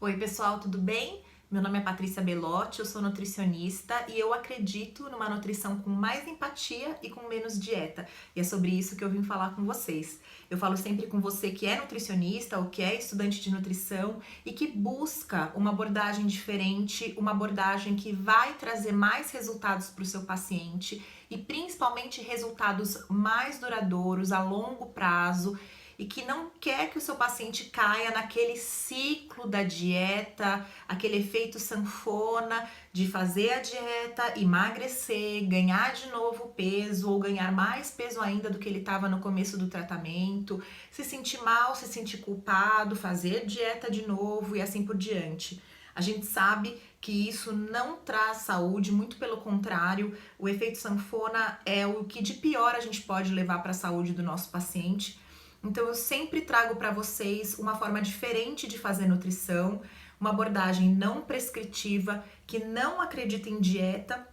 Oi, pessoal, tudo bem? Meu nome é Patrícia Belotti, eu sou nutricionista e eu acredito numa nutrição com mais empatia e com menos dieta. E é sobre isso que eu vim falar com vocês. Eu falo sempre com você que é nutricionista ou que é estudante de nutrição e que busca uma abordagem diferente, uma abordagem que vai trazer mais resultados para o seu paciente e principalmente resultados mais duradouros a longo prazo e que não quer que o seu paciente caia naquele ciclo da dieta, aquele efeito sanfona de fazer a dieta, emagrecer, ganhar de novo peso ou ganhar mais peso ainda do que ele estava no começo do tratamento, se sentir mal, se sentir culpado, fazer dieta de novo e assim por diante. A gente sabe que isso não traz saúde, muito pelo contrário, o efeito sanfona é o que de pior a gente pode levar para a saúde do nosso paciente. Então eu sempre trago para vocês uma forma diferente de fazer nutrição, uma abordagem não prescritiva, que não acredita em dieta,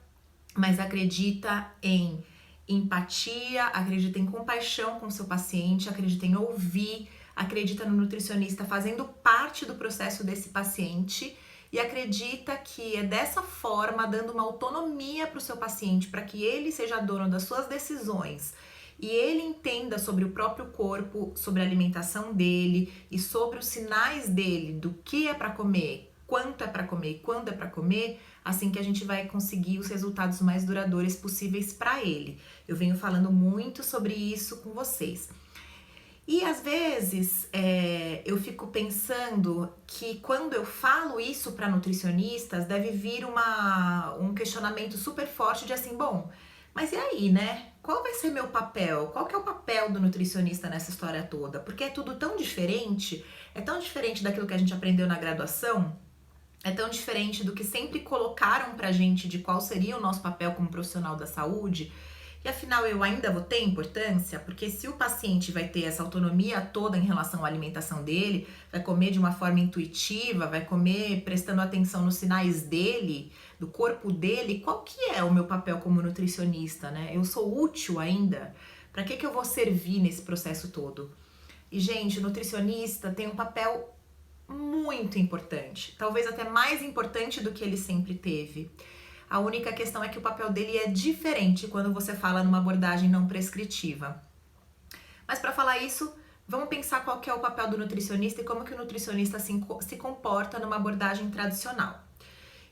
mas acredita em empatia, acredita em compaixão com o seu paciente, acredita em ouvir, acredita no nutricionista fazendo parte do processo desse paciente e acredita que é dessa forma, dando uma autonomia para o seu paciente, para que ele seja dono das suas decisões e ele entenda sobre o próprio corpo, sobre a alimentação dele e sobre os sinais dele, do que é para comer, quanto é para comer e quando é para comer, assim que a gente vai conseguir os resultados mais duradouros possíveis para ele. Eu venho falando muito sobre isso com vocês. E às vezes eu fico pensando que quando eu falo isso para nutricionistas, deve vir um questionamento super forte de assim, bom, mas e aí, né? Qual vai ser meu papel? Qual que é o papel do nutricionista nessa história toda? Porque é tudo tão diferente, é tão diferente daquilo que a gente aprendeu na graduação, é tão diferente do que sempre colocaram pra gente de qual seria o nosso papel como profissional da saúde. E afinal eu ainda vou ter importância, porque se o paciente vai ter essa autonomia toda em relação à alimentação dele, vai comer de uma forma intuitiva, vai comer prestando atenção nos sinais dele, do corpo dele, qual que é o meu papel como nutricionista, né? Eu sou útil ainda? Para que eu vou servir nesse processo todo? E, gente, o nutricionista tem um papel muito importante, talvez até mais importante do que ele sempre teve. A única questão é que o papel dele é diferente quando você fala numa abordagem não prescritiva. Mas para falar isso, vamos pensar qual que é o papel do nutricionista e como que o nutricionista se comporta numa abordagem tradicional.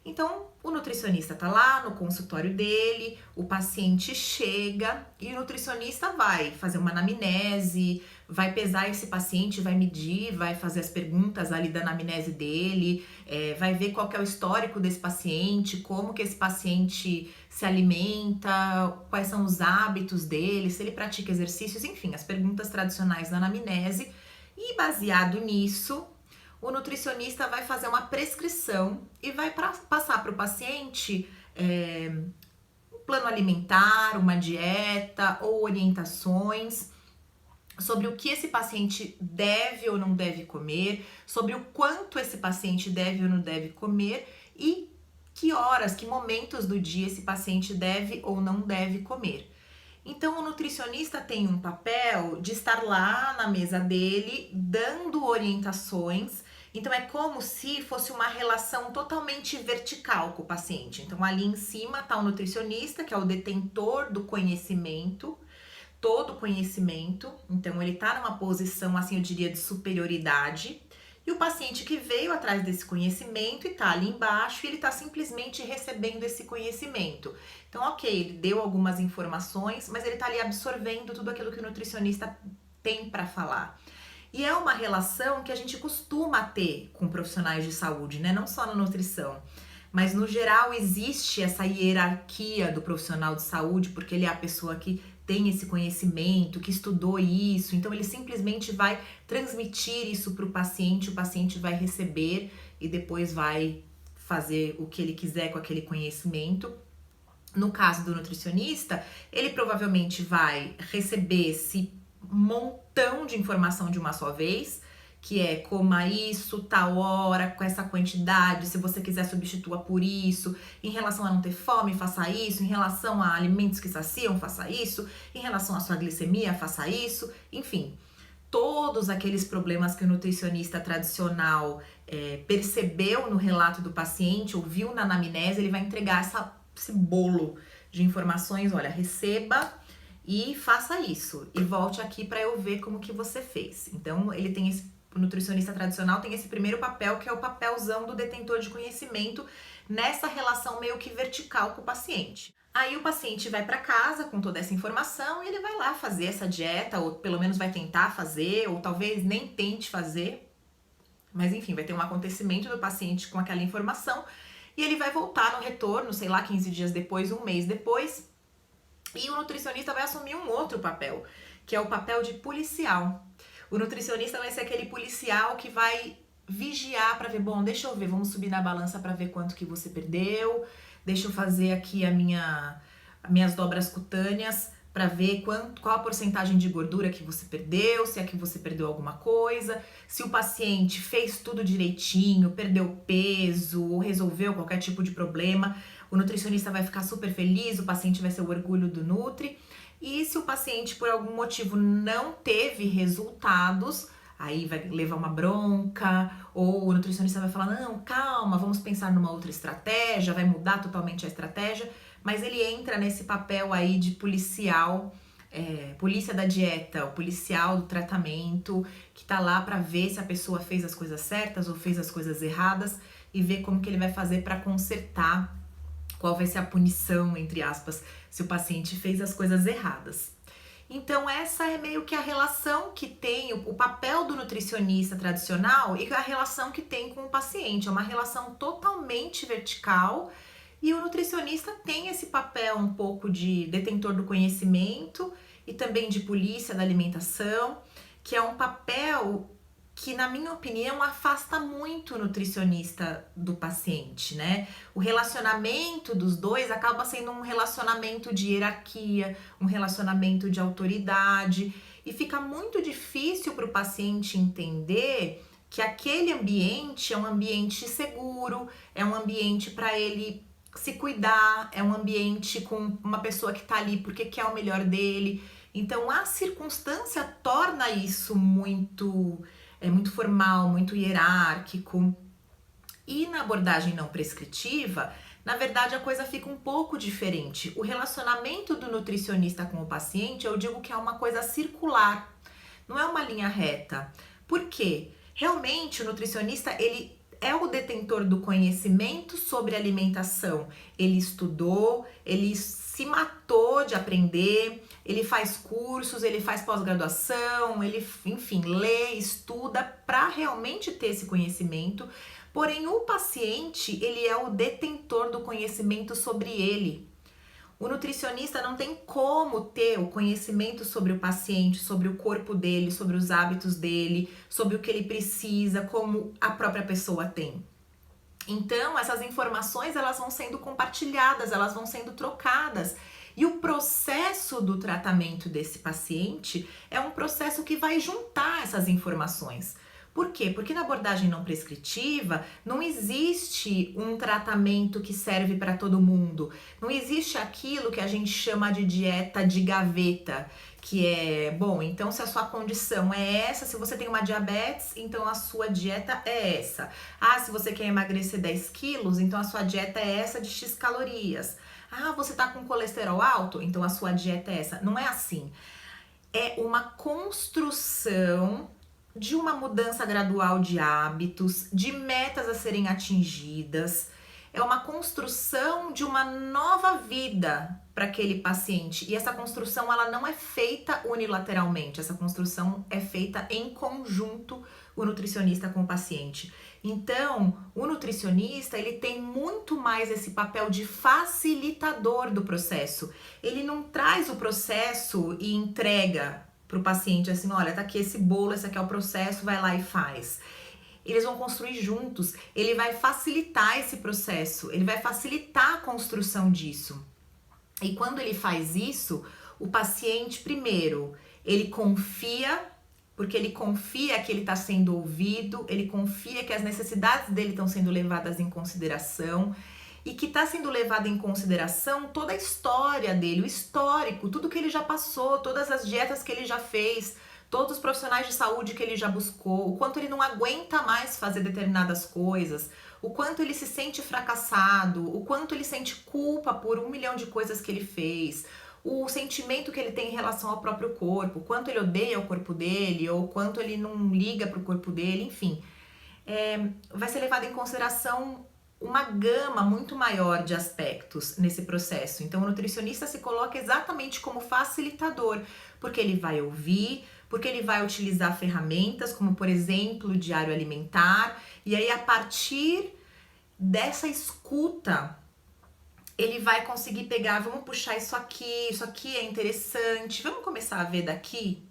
Então, o nutricionista tá lá no consultório dele, o paciente chega e o nutricionista vai fazer uma anamnese, vai pesar esse paciente, vai medir, vai fazer as perguntas ali da anamnese dele, vai ver qual que é o histórico desse paciente, como que esse paciente se alimenta, quais são os hábitos dele, se ele pratica exercícios, enfim, as perguntas tradicionais da anamnese. E baseado nisso, o nutricionista vai fazer uma prescrição e vai passar para o paciente um plano alimentar, uma dieta ou orientações sobre o que esse paciente deve ou não deve comer, sobre o quanto esse paciente deve ou não deve comer e que horas, que momentos do dia esse paciente deve ou não deve comer. Então, o nutricionista tem um papel de estar lá na mesa dele, dando orientações. Então, é como se fosse uma relação totalmente vertical com o paciente. Então, ali em cima está o nutricionista, que é o detentor do conhecimento, todo o conhecimento. Então, ele está numa posição, assim, eu diria, de superioridade. E o paciente que veio atrás desse conhecimento e tá ali embaixo e ele tá simplesmente recebendo esse conhecimento. Então, ok, ele deu algumas informações, mas ele tá ali absorvendo tudo aquilo que o nutricionista tem para falar. E é uma relação que a gente costuma ter com profissionais de saúde, né? Não só na nutrição. Mas no geral existe essa hierarquia do profissional de saúde, porque ele é a pessoa que tem esse conhecimento, que estudou isso, então ele simplesmente vai transmitir isso para o paciente vai receber e depois vai fazer o que ele quiser com aquele conhecimento. No caso do nutricionista, ele provavelmente vai receber esse montão de informação de uma só vez, que é coma isso, tal hora, com essa quantidade, se você quiser substitua por isso, em relação a não ter fome, faça isso, em relação a alimentos que saciam, faça isso, em relação à sua glicemia, faça isso, enfim. todos aqueles problemas que o nutricionista tradicional percebeu no relato do paciente, ouviu na anamnese, ele vai entregar esse bolo de informações, olha, receba e faça isso, e volte aqui para eu ver como que você fez. Então, o nutricionista tradicional tem esse primeiro papel, que é o papelzão do detentor de conhecimento, nessa relação meio que vertical com o paciente. Aí o paciente vai para casa com toda essa informação e ele vai lá fazer essa dieta, ou pelo menos vai tentar fazer, ou talvez nem tente fazer, mas enfim, vai ter um acontecimento do paciente com aquela informação e ele vai voltar no retorno, sei lá, 15 dias depois, um mês depois, e o nutricionista vai assumir um outro papel, que é o papel de policial. O nutricionista vai ser aquele policial que vai vigiar para ver, bom, deixa eu ver, vamos subir na balança para ver quanto que você perdeu, deixa eu fazer aqui as minhas dobras cutâneas para ver qual a porcentagem de gordura que você perdeu, se é que você perdeu alguma coisa, se o paciente fez tudo direitinho, perdeu peso ou resolveu qualquer tipo de problema. O nutricionista vai ficar super feliz, o paciente vai ser o orgulho do Nutri. E se o paciente por algum motivo não teve resultados, aí vai levar uma bronca, ou o nutricionista vai falar, não, calma, vamos pensar numa outra estratégia, vai mudar totalmente a estratégia, mas ele entra nesse papel aí de policial, polícia da dieta, o policial do tratamento, que tá lá para ver se a pessoa fez as coisas certas ou fez as coisas erradas e ver como que ele vai fazer para consertar, qual vai ser a punição, entre aspas, se o paciente fez as coisas erradas. Então essa é meio que a relação que tem, o papel do nutricionista tradicional e a relação que tem com o paciente. É uma relação totalmente vertical e o nutricionista tem esse papel um pouco de detentor do conhecimento e também de polícia da alimentação, que é um papel que, na minha opinião, afasta muito o nutricionista do paciente, né? O relacionamento dos dois acaba sendo um relacionamento de hierarquia, um relacionamento de autoridade, e fica muito difícil para o paciente entender que aquele ambiente é um ambiente seguro, é um ambiente para ele se cuidar, é um ambiente com uma pessoa que tá ali porque quer o melhor dele. Então, a circunstância torna isso muito formal, muito hierárquico. E na abordagem não prescritiva, na verdade a coisa fica um pouco diferente. O relacionamento do nutricionista com o paciente, eu digo que é uma coisa circular, não é uma linha reta. Por quê? Realmente o nutricionista, ele é o detentor do conhecimento sobre alimentação. Ele estudou, ele se matou de aprender, ele faz cursos, ele faz pós-graduação, ele, enfim, lê, estuda para realmente ter esse conhecimento. Porém, o paciente, ele é o detentor do conhecimento sobre ele. O nutricionista não tem como ter o conhecimento sobre o paciente, sobre o corpo dele, sobre os hábitos dele, sobre o que ele precisa, como a própria pessoa tem. Então, essas informações, elas vão sendo compartilhadas, elas vão sendo trocadas. E o processo do tratamento desse paciente é um processo que vai juntar essas informações. Por quê? Porque na abordagem não prescritiva não existe um tratamento que serve para todo mundo. Não existe aquilo que a gente chama de dieta de gaveta, que é, bom, então se a sua condição é essa, se você tem uma diabetes, então a sua dieta é essa. Ah, se você quer emagrecer 10 quilos, então a sua dieta é essa de X calorias. Ah, você tá com colesterol alto, então a sua dieta é essa. Não é assim. É uma construção de uma mudança gradual de hábitos, de metas a serem atingidas, é uma construção de uma nova vida para aquele paciente. E essa construção, ela não é feita unilateralmente, essa construção é feita em conjunto, o nutricionista com o paciente. Então, o nutricionista, ele tem muito mais esse papel de facilitador do processo. Ele não traz o processo e entrega para o paciente assim, olha, tá aqui esse bolo, esse aqui é o processo, vai lá e faz. Eles vão construir juntos, ele vai facilitar esse processo, ele vai facilitar a construção disso. E quando ele faz isso, o paciente, primeiro, ele confia, porque ele confia que ele está sendo ouvido, ele confia que as necessidades dele estão sendo levadas em consideração, e que está sendo levado em consideração toda a história dele, o histórico, tudo que ele já passou, todas as dietas que ele já fez, todos os profissionais de saúde que ele já buscou, o quanto ele não aguenta mais fazer determinadas coisas, o quanto ele se sente fracassado, o quanto ele sente culpa por 1 milhão de coisas que ele fez, o sentimento que ele tem em relação ao próprio corpo, o quanto ele odeia o corpo dele, ou o quanto ele não liga para o corpo dele, enfim. Vai ser levado em consideração uma gama muito maior de aspectos nesse processo. Então, o nutricionista se coloca exatamente como facilitador, porque ele vai ouvir, porque ele vai utilizar ferramentas, como por exemplo o diário alimentar, e aí a partir dessa escuta, ele vai conseguir pegar, vamos puxar isso aqui é interessante, vamos começar a ver daqui.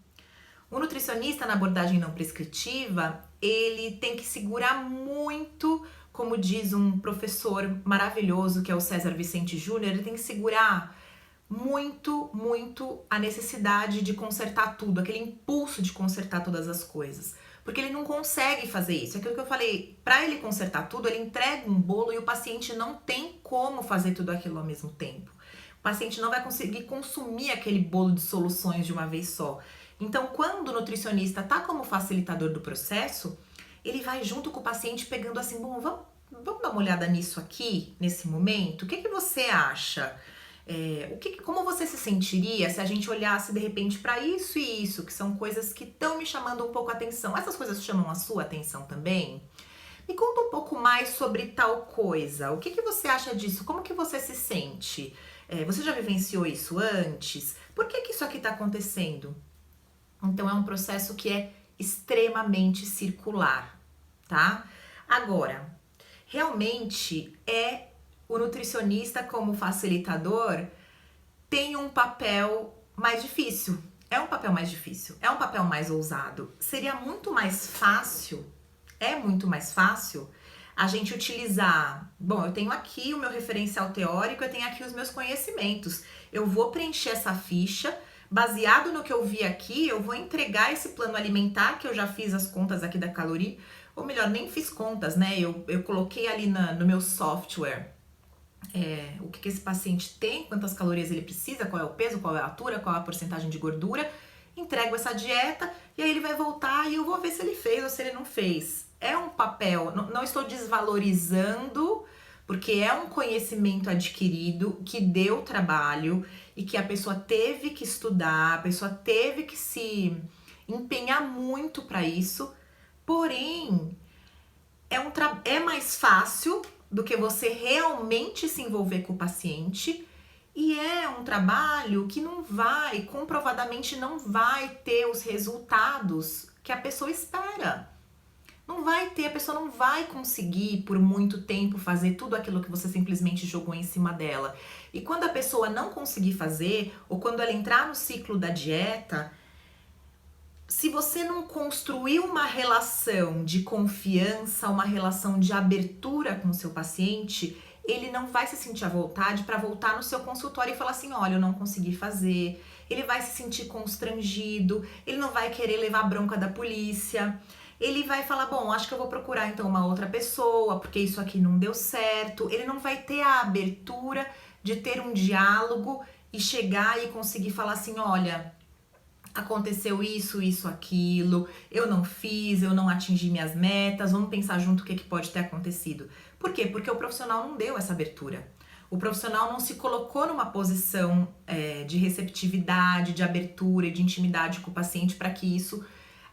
O nutricionista na abordagem não prescritiva, ele tem que segurar muito, como diz um professor maravilhoso que é o César Vicente Júnior, ele tem que segurar muito a necessidade de consertar tudo, aquele impulso de consertar todas as coisas. Porque ele não consegue fazer isso. É aquilo que eu falei, para ele consertar tudo, ele entrega um bolo e o paciente não tem como fazer tudo aquilo ao mesmo tempo. O paciente não vai conseguir consumir aquele bolo de soluções de uma vez só. Então, quando o nutricionista está como facilitador do processo, ele vai junto com o paciente pegando assim, bom, vamos dar uma olhada nisso aqui, nesse momento? O que você acha? Como você se sentiria se a gente olhasse de repente para isso e isso, que são coisas que estão me chamando um pouco a atenção? Essas coisas chamam a sua atenção também? Me conta um pouco mais sobre tal coisa. O que você acha disso? Como que você se sente? Você já vivenciou isso antes? Por que isso aqui está acontecendo? Então, é um processo que é extremamente circular, tá? Agora, realmente o nutricionista como facilitador tem um papel mais difícil. É um papel mais difícil, é um papel mais ousado. Seria muito mais fácil, a gente utilizar, bom, eu tenho aqui o meu referencial teórico, eu tenho aqui os meus conhecimentos. Eu vou preencher essa ficha, baseado no que eu vi aqui, eu vou entregar esse plano alimentar, que eu já fiz as contas aqui da caloria, ou melhor, nem fiz contas, né? Eu coloquei ali no meu software o que esse paciente tem, quantas calorias ele precisa, qual é o peso, qual é a altura, qual é a porcentagem de gordura, entrego essa dieta e aí ele vai voltar e eu vou ver se ele fez ou se ele não fez. É um papel, não estou desvalorizando, porque é um conhecimento adquirido que deu trabalho e que a pessoa teve que estudar, a pessoa teve que se empenhar muito para isso, porém é mais fácil do que você realmente se envolver com o paciente e é um trabalho que comprovadamente não vai ter os resultados que a pessoa espera. Não vai ter, a pessoa não vai conseguir por muito tempo fazer tudo aquilo que você simplesmente jogou em cima dela. E quando a pessoa não conseguir fazer, ou quando ela entrar no ciclo da dieta, se você não construir uma relação de confiança, uma relação de abertura com o seu paciente, ele não vai se sentir à vontade para voltar no seu consultório e falar assim, olha, eu não consegui fazer. Ele vai se sentir constrangido, ele não vai querer levar bronca da polícia. Ele vai falar, bom, acho que eu vou procurar então uma outra pessoa, porque isso aqui não deu certo. Ele não vai ter a abertura de ter um diálogo e chegar e conseguir falar assim, olha, aconteceu isso, aquilo, eu não fiz, eu não atingi minhas metas, vamos pensar junto o que pode ter acontecido. Por quê? Porque o profissional não deu essa abertura. O profissional não se colocou numa posição de receptividade, de abertura e de intimidade com o paciente para que isso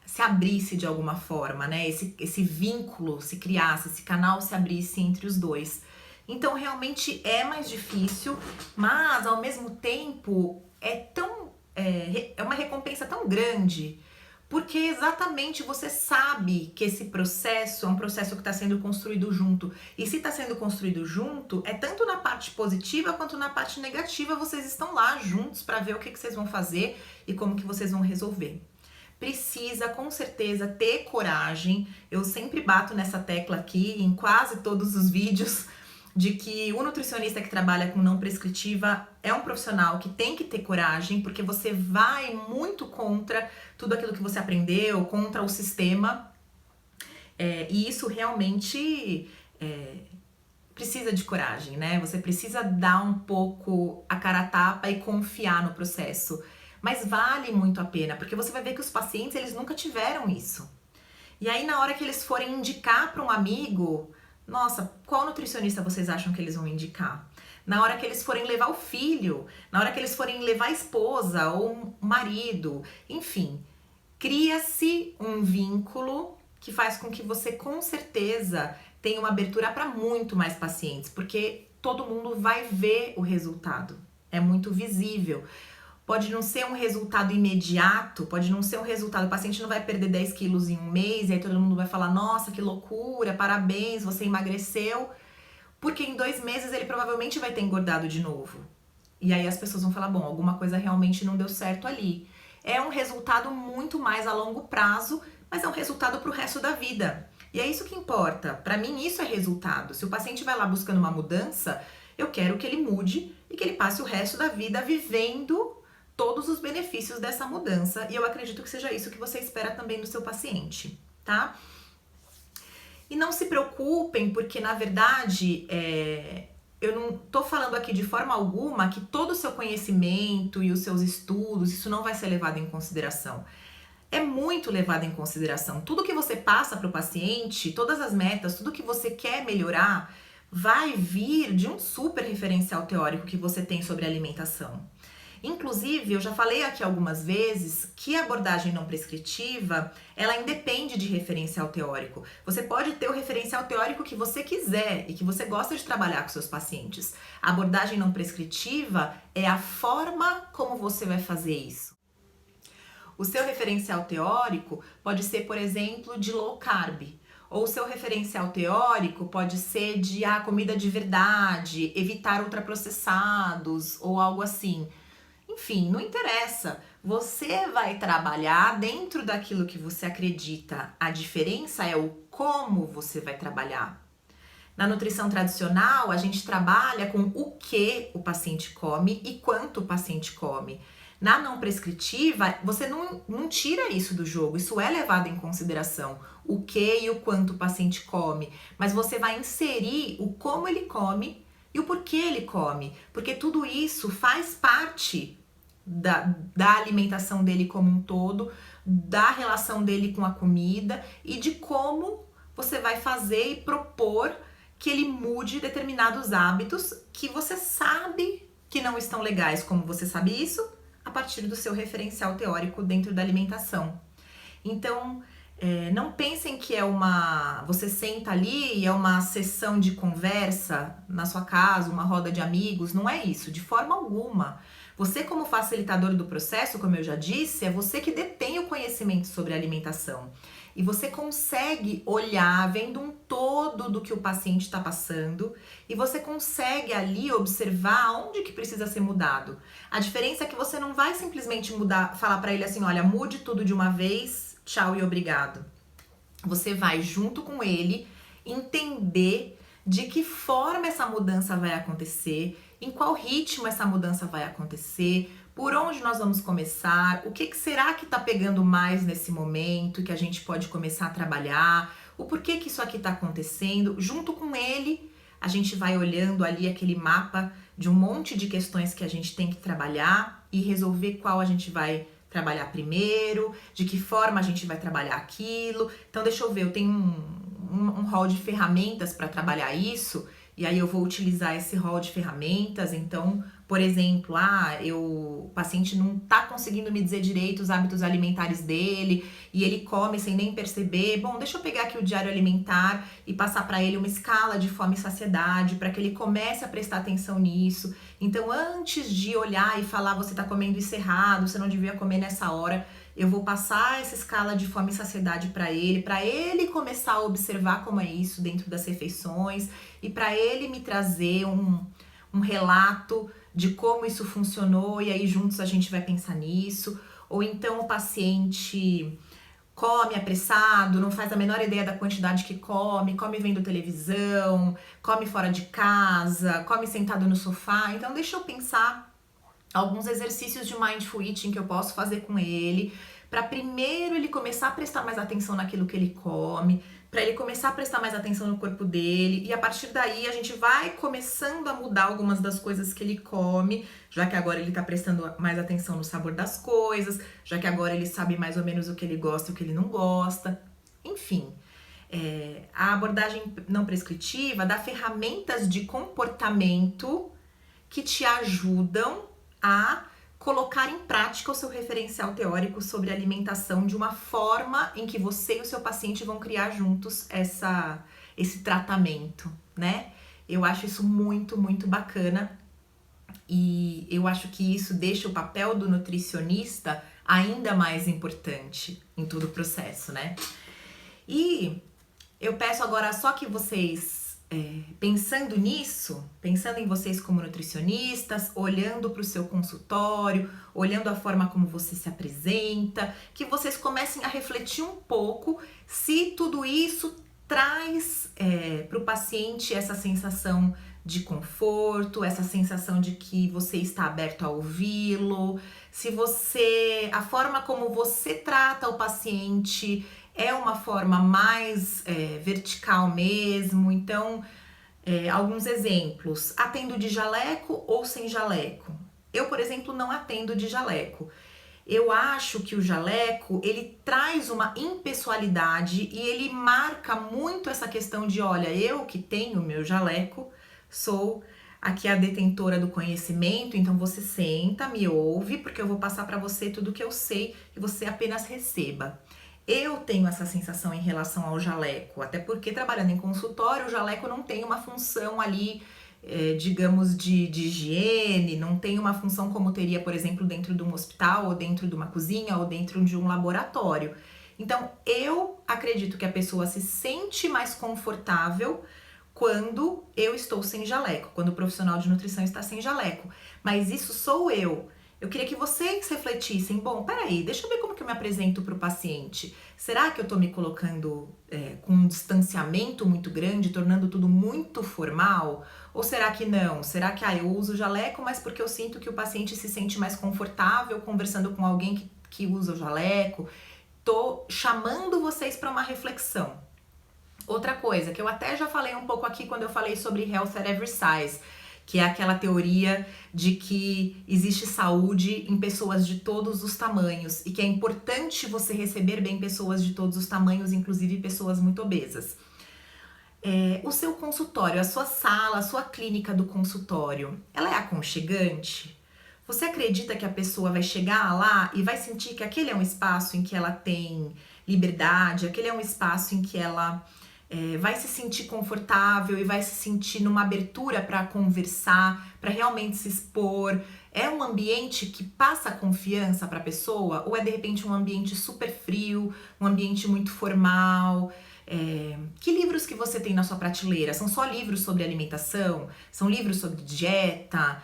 se abrisse de alguma forma, né? Esse vínculo se criasse, esse canal se abrisse entre os dois. Então, realmente é mais difícil, mas ao mesmo tempo é uma recompensa tão grande, porque exatamente você sabe que esse processo é um processo que está sendo construído junto. E se está sendo construído junto, é tanto na parte positiva quanto na parte negativa, vocês estão lá juntos para ver o que vocês vão fazer e como que vocês vão resolver. Precisa, com certeza, ter coragem. Eu sempre bato nessa tecla aqui, em quase todos os vídeos, de que o nutricionista que trabalha com não prescritiva é um profissional que tem que ter coragem, porque você vai muito contra tudo aquilo que você aprendeu, contra o sistema, e isso realmente precisa de coragem, né? Você precisa dar um pouco a cara a tapa e confiar no processo. mas vale muito a pena, porque você vai ver que os pacientes, eles nunca tiveram isso. E aí, na hora que eles forem indicar para um amigo, nossa, qual nutricionista vocês acham que eles vão indicar? Na hora que eles forem levar o filho, na hora que eles forem levar a esposa ou o marido, enfim, cria-se um vínculo que faz com que você, com certeza, tenha uma abertura para muito mais pacientes, porque todo mundo vai ver o resultado, é muito visível. Pode não ser um resultado imediato, pode não ser um resultado, o paciente não vai perder 10 quilos em um mês, e aí todo mundo vai falar, nossa, que loucura, parabéns, você emagreceu, porque em 2 meses ele provavelmente vai ter engordado de novo. E aí as pessoas vão falar, bom, alguma coisa realmente não deu certo ali. É um resultado muito mais a longo prazo, mas é um resultado para o resto da vida. E é isso que importa. Para mim, isso é resultado. Se o paciente vai lá buscando uma mudança, eu quero que ele mude e que ele passe o resto da vida vivendo todos os benefícios dessa mudança. E eu acredito que seja isso que você espera também do seu paciente, tá? E não se preocupem, porque na verdade, eu não tô falando aqui de forma alguma que todo o seu conhecimento e os seus estudos, isso não vai ser levado em consideração. É muito levado em consideração. Tudo que você passa para o paciente, todas as metas, tudo que você quer melhorar, vai vir de um super referencial teórico que você tem sobre alimentação. Inclusive, eu já falei aqui algumas vezes que a abordagem não prescritiva, ela independe de referencial teórico. Você pode ter o referencial teórico que você quiser e que você gosta de trabalhar com seus pacientes. A abordagem não prescritiva é a forma como você vai fazer isso. O seu referencial teórico pode ser, por exemplo, de low carb. Ou o seu referencial teórico pode ser de comida de verdade, evitar ultraprocessados ou algo assim. Enfim, não interessa. Você vai trabalhar dentro daquilo que você acredita. A diferença é o como você vai trabalhar. Na nutrição tradicional, a gente trabalha com o que o paciente come e quanto o paciente come. Na não prescritiva, você não tira isso do jogo, isso é levado em consideração, o que e o quanto o paciente come, mas você vai inserir o como ele come e o porquê ele come, porque tudo isso faz parte da alimentação dele como um todo, da relação dele com a comida e de como você vai fazer e propor que ele mude determinados hábitos que você sabe que não estão legais. Como você sabe isso? A partir do seu referencial teórico dentro da alimentação. Então, não pensem que você senta ali e é uma sessão de conversa na sua casa, uma roda de amigos, não é isso, de forma alguma. Você, como facilitador do processo, como eu já disse, é você que detém o conhecimento sobre alimentação. E você consegue olhar, vendo um todo do que o paciente está passando, e você consegue ali observar onde que precisa ser mudado. A diferença é que você não vai simplesmente falar para ele assim, olha, mude tudo de uma vez, tchau e obrigado. Você vai junto com ele entender de que forma essa mudança vai acontecer, em qual ritmo essa mudança vai acontecer, por onde nós vamos começar, o que será que está pegando mais nesse momento que a gente pode começar a trabalhar, o porquê que isso aqui está acontecendo. Junto com ele, a gente vai olhando ali aquele mapa de um monte de questões que a gente tem que trabalhar e resolver qual a gente vai trabalhar primeiro, de que forma a gente vai trabalhar aquilo. Então, deixa eu ver, eu tenho um hall de ferramentas para trabalhar isso, e aí eu vou utilizar esse hall de ferramentas. Então, por exemplo, o paciente não tá conseguindo me dizer direito os hábitos alimentares dele e ele come sem nem perceber. Bom, deixa eu pegar aqui o diário alimentar e passar para ele uma escala de fome e saciedade para que ele comece a prestar atenção nisso. Então, antes de olhar e falar você tá comendo isso errado, você não devia comer nessa hora, eu vou passar essa escala de fome e saciedade para ele começar a observar como é isso dentro das refeições e para ele me trazer um relato de como isso funcionou e aí juntos a gente vai pensar nisso. Ou então o paciente come apressado, não faz a menor ideia da quantidade que come vendo televisão, come fora de casa, come sentado no sofá. Então deixa eu pensar alguns exercícios de mindful eating que eu posso fazer com ele, para primeiro ele começar a prestar mais atenção naquilo que ele come, para ele começar a prestar mais atenção no corpo dele, e a partir daí a gente vai começando a mudar algumas das coisas que ele come, já que agora ele tá prestando mais atenção no sabor das coisas, já que agora ele sabe mais ou menos o que ele gosta e o que ele não gosta. Enfim, a abordagem não prescritiva dá ferramentas de comportamento que te ajudam a colocar em prática o seu referencial teórico sobre alimentação de uma forma em que você e o seu paciente vão criar juntos esse tratamento, né? Eu acho isso muito, muito bacana, e eu acho que isso deixa o papel do nutricionista ainda mais importante em todo o processo, né? E eu peço agora só que vocês, pensando nisso, pensando em vocês como nutricionistas, olhando para o seu consultório, olhando a forma como você se apresenta, que vocês comecem a refletir um pouco se tudo isso traz para o paciente essa sensação de conforto, essa sensação de que você está aberto a ouvi-lo, se a forma como você trata o paciente é uma forma mais vertical mesmo. Então, alguns exemplos: atendo de jaleco ou sem jaleco? Eu, por exemplo, não atendo de jaleco. Eu acho que o jaleco, ele traz uma impessoalidade e ele marca muito essa questão de, olha, eu que tenho meu jaleco, sou aqui a detentora do conhecimento, então você senta, me ouve, porque eu vou passar para você tudo que eu sei e você apenas receba. Eu tenho essa sensação em relação ao jaleco, até porque trabalhando em consultório, o jaleco não tem uma função ali, digamos, de higiene, não tem uma função como teria, por exemplo, dentro de um hospital, ou dentro de uma cozinha, ou dentro de um laboratório. Então, eu acredito que a pessoa se sente mais confortável quando eu estou sem jaleco, quando o profissional de nutrição está sem jaleco. Mas isso sou eu. Eu queria que vocês refletissem, bom, peraí, deixa eu ver como que eu me apresento para o paciente. Será que eu estou me colocando com um distanciamento muito grande, tornando tudo muito formal? Ou será que não? Será que eu uso jaleco, mas porque eu sinto que o paciente se sente mais confortável conversando com alguém que usa o jaleco? Tô chamando vocês para uma reflexão. Outra coisa, que eu até já falei um pouco aqui quando eu falei sobre Health at Every Size, que é aquela teoria de que existe saúde em pessoas de todos os tamanhos e que é importante você receber bem pessoas de todos os tamanhos, inclusive pessoas muito obesas. O seu consultório, a sua sala, a sua clínica do consultório, ela é aconchegante? Você acredita que a pessoa vai chegar lá e vai sentir que aquele é um espaço em que ela tem liberdade, aquele é um espaço em que ela vai se sentir confortável e vai se sentir numa abertura para conversar, para realmente se expor? É um ambiente que passa confiança para a pessoa, ou é de repente um ambiente super frio, um ambiente muito formal? Que livros que você tem na sua prateleira? São só livros sobre alimentação? São livros sobre dieta?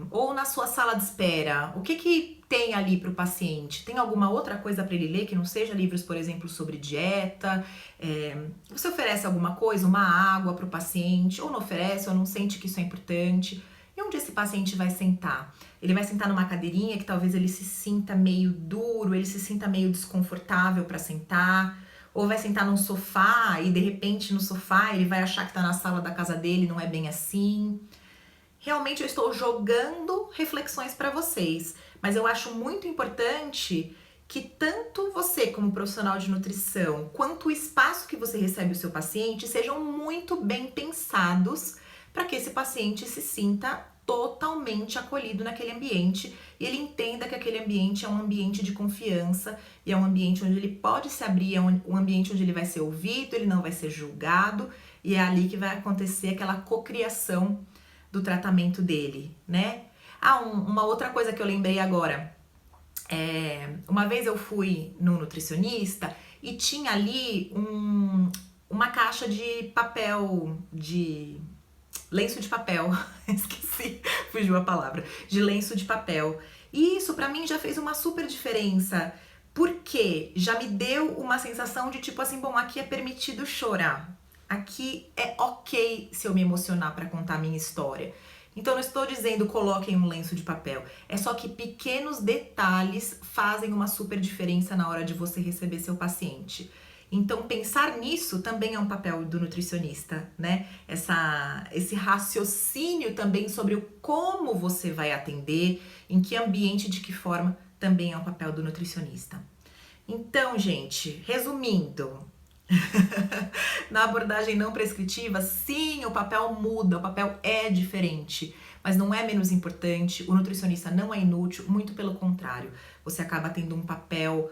Ou na sua sala de espera, o que tem ali para o paciente? Tem alguma outra coisa para ele ler que não seja livros, por exemplo, sobre dieta? Você oferece alguma coisa, uma água para o paciente? Ou não oferece, ou não sente que isso é importante? E onde esse paciente vai sentar? Ele vai sentar numa cadeirinha que talvez ele se sinta meio duro, ele se sinta meio desconfortável para sentar? Ou vai sentar num sofá e de repente no sofá ele vai achar que tá na sala da casa dele, não é bem assim? Realmente eu estou jogando reflexões para vocês, mas eu acho muito importante que tanto você como profissional de nutrição, quanto o espaço que você recebe o seu paciente sejam muito bem pensados para que esse paciente se sinta totalmente acolhido naquele ambiente e ele entenda que aquele ambiente é um ambiente de confiança e é um ambiente onde ele pode se abrir, é um ambiente onde ele vai ser ouvido, ele não vai ser julgado, e é ali que vai acontecer aquela cocriação do tratamento dele, né? Uma outra coisa que eu lembrei agora, uma vez eu fui no nutricionista e tinha ali uma caixa de papel, de lenço de papel, esqueci, fugiu a palavra, de lenço de papel. E isso pra mim já fez uma super diferença, porque já me deu uma sensação de tipo assim, bom, aqui é permitido chorar, aqui é ok se eu me emocionar pra contar a minha história. Então não estou dizendo coloquem um lenço de papel, é só que pequenos detalhes fazem uma super diferença na hora de você receber seu paciente. Então, pensar nisso também é um papel do nutricionista, né? Esse raciocínio também sobre o como você vai atender, em que ambiente, de que forma, também é um papel do nutricionista. Então, gente, resumindo, na abordagem não prescritiva, sim, o papel muda, o papel é diferente, mas não é menos importante, o nutricionista não é inútil, muito pelo contrário, você acaba tendo um papel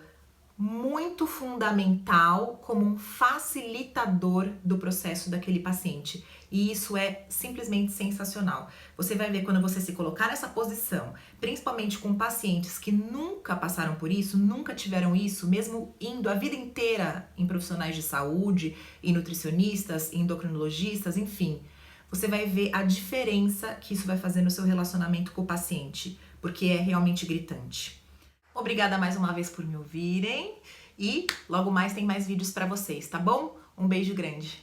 muito fundamental como um facilitador do processo daquele paciente. E isso é simplesmente sensacional. Você vai ver quando você se colocar nessa posição, principalmente com pacientes que nunca passaram por isso, nunca tiveram isso, mesmo indo a vida inteira em profissionais de saúde, em nutricionistas, em endocrinologistas, enfim. Você vai ver a diferença que isso vai fazer no seu relacionamento com o paciente, porque é realmente gritante. Obrigada mais uma vez por me ouvirem e logo mais tem mais vídeos para vocês, tá bom? Um beijo grande.